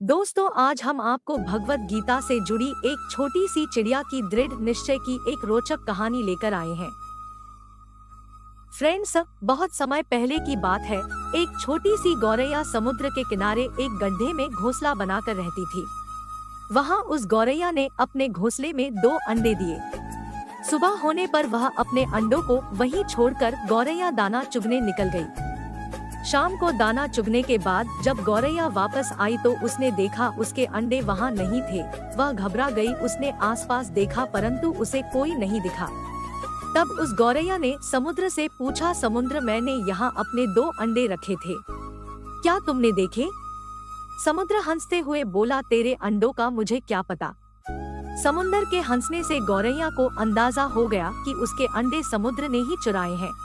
दोस्तों, आज हम आपको भगवत गीता से जुड़ी एक छोटी सी चिड़िया की दृढ़ निश्चय की एक रोचक कहानी लेकर आए हैं। फ्रेंड्स, बहुत समय पहले की बात है। एक छोटी सी गौरैया समुद्र के किनारे एक गड्ढे में घोंसला बनाकर रहती थी। वहाँ उस गौरैया ने अपने घोंसले में 2 अंडे दिए। सुबह होने पर वह अपने अंडों को वहीं छोड़कर गौरैया दाना चुगने निकल गई। शाम को दाना चुगने के बाद जब गौरैया वापस आई तो उसने देखा उसके अंडे वहाँ नहीं थे। वह घबरा गई। उसने आसपास देखा परंतु उसे कोई नहीं दिखा। तब उस गौरैया ने समुद्र से पूछा, समुद्र, मैंने यहाँ अपने 2 अंडे रखे थे, क्या तुमने देखे? समुद्र हंसते हुए बोला, तेरे अंडों का मुझे क्या पता। समुद्र के हंसने से गौरैया को अंदाजा हो गया कि उसके अंडे समुद्र ने ही चुराए हैं।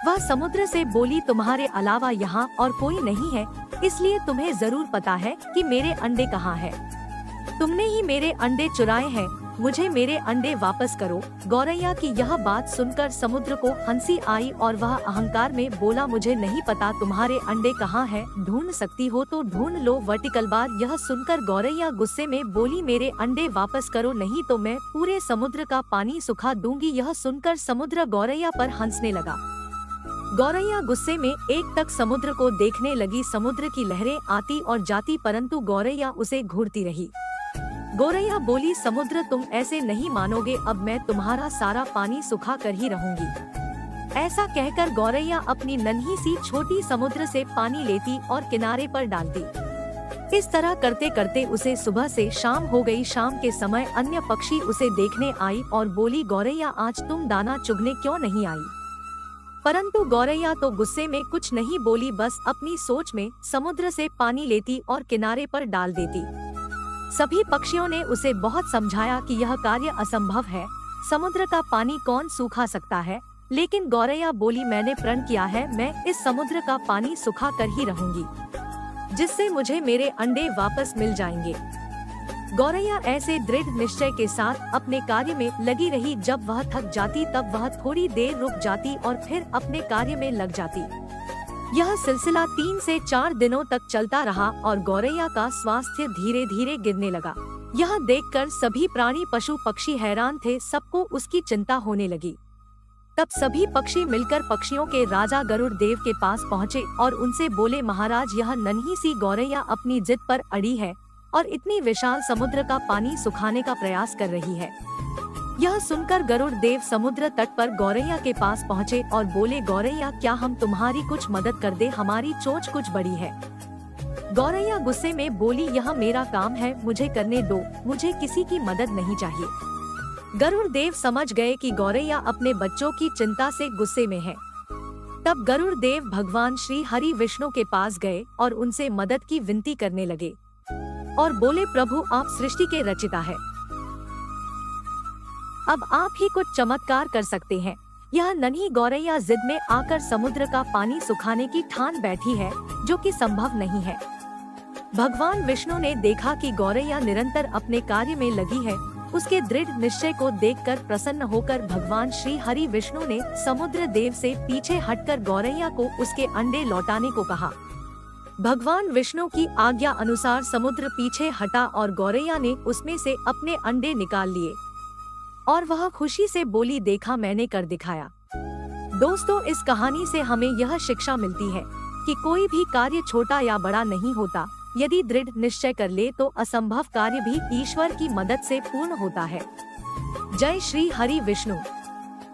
वह समुद्र से बोली, तुम्हारे अलावा यहाँ और कोई नहीं है, इसलिए तुम्हें जरूर पता है कि मेरे अंडे कहाँ हैं। तुमने ही मेरे अंडे चुराए हैं, मुझे मेरे अंडे वापस करो। गौरैया की यह बात सुनकर समुद्र को हंसी आई और वह अहंकार में बोला, मुझे नहीं पता तुम्हारे अंडे कहाँ हैं, ढूंढ सकती हो तो ढूंढ लो। Vertical bar. यह सुनकर गौरैया गुस्से में बोली, मेरे अंडे वापस करो, नहीं तो मैं पूरे समुद्र का पानी सुखा दूंगी। यह सुनकर समुद्र गौरैया पर हंसने लगा। गौरैया गुस्से में एकटक समुद्र को देखने लगी। समुद्र की लहरें आती और जाती परंतु गौरैया उसे घूरती रही। गौरैया बोली, समुद्र, तुम ऐसे नहीं मानोगे, अब मैं तुम्हारा सारा पानी सुखा कर ही रहूंगी। ऐसा कहकर गौरैया अपनी नन्ही सी छोटी समुद्र से पानी लेती और किनारे पर डालती। इस तरह करते करते उसे सुबह से शाम हो गई। शाम के समय अन्य पक्षी उसे देखने आई और बोली, गौरैया, आज तुम दाना चुगने क्यों नहीं आई? परंतु गौरैया तो गुस्से में कुछ नहीं बोली, बस अपनी सोच में समुद्र से पानी लेती और किनारे पर डाल देती। सभी पक्षियों ने उसे बहुत समझाया कि यह कार्य असंभव है, समुद्र का पानी कौन सूखा सकता है, लेकिन गौरैया बोली, मैंने प्रण किया है, मैं इस समुद्र का पानी सुखा कर ही रहूंगी, जिससे मुझे मेरे अंडे वापस मिल जाएंगे। गौरैया ऐसे दृढ़ निश्चय के साथ अपने कार्य में लगी रही। जब वह थक जाती तब वह थोड़ी देर रुक जाती और फिर अपने कार्य में लग जाती। यह सिलसिला 3 से 4 दिनों तक चलता रहा और गौरैया का स्वास्थ्य धीरे धीरे गिरने लगा। यह देखकर सभी प्राणी पशु पक्षी हैरान थे, सबको उसकी चिंता होने लगी। तब सभी पक्षी मिलकर पक्षियों के राजा गरुड़ देव के पास पहुँचे और उनसे बोले, महाराज, यह नन्ही सी गौरैया अपनी जिद पर अड़ी है और इतनी विशाल समुद्र का पानी सुखाने का प्रयास कर रही है। यह सुनकर गरुड़ देव समुद्र तट पर गौरैया के पास पहुँचे और बोले, गौरैया, क्या हम तुम्हारी कुछ मदद कर दे? हमारी चोंच कुछ बड़ी है। गौरैया गुस्से में बोली, यह मेरा काम है, मुझे करने दो, मुझे किसी की मदद नहीं चाहिए। गरुड़ देव समझ गए कि गौरैया अपने बच्चों की चिंता से गुस्से में है। तब गरुड़ देव भगवान श्री हरि विष्णु के पास गए और उनसे मदद की विनती करने लगे और बोले, प्रभु, आप सृष्टि के रचिता है, अब आप ही कुछ चमत्कार कर सकते हैं। यह नन्ही गौरैया जिद में आकर समुद्र का पानी सुखाने की ठान बैठी है, जो कि संभव नहीं है। भगवान विष्णु ने देखा कि गौरैया निरंतर अपने कार्य में लगी है। उसके दृढ़ निश्चय को देखकर प्रसन्न होकर भगवान श्री हरि विष्णु ने समुद्र देव से पीछे हटकर गौरैया को उसके अंडे लौटाने को कहा। भगवान विष्णु की आज्ञा अनुसार समुद्र पीछे हटा और गौरैया ने उसमें से अपने अंडे निकाल लिए और वह खुशी से बोली, देखा, मैंने कर दिखाया। दोस्तों, इस कहानी से हमें यह शिक्षा मिलती है कि कोई भी कार्य छोटा या बड़ा नहीं होता। यदि दृढ़ निश्चय कर ले तो असंभव कार्य भी ईश्वर की मदद से पूर्ण होता है। जय श्री हरि विष्णु।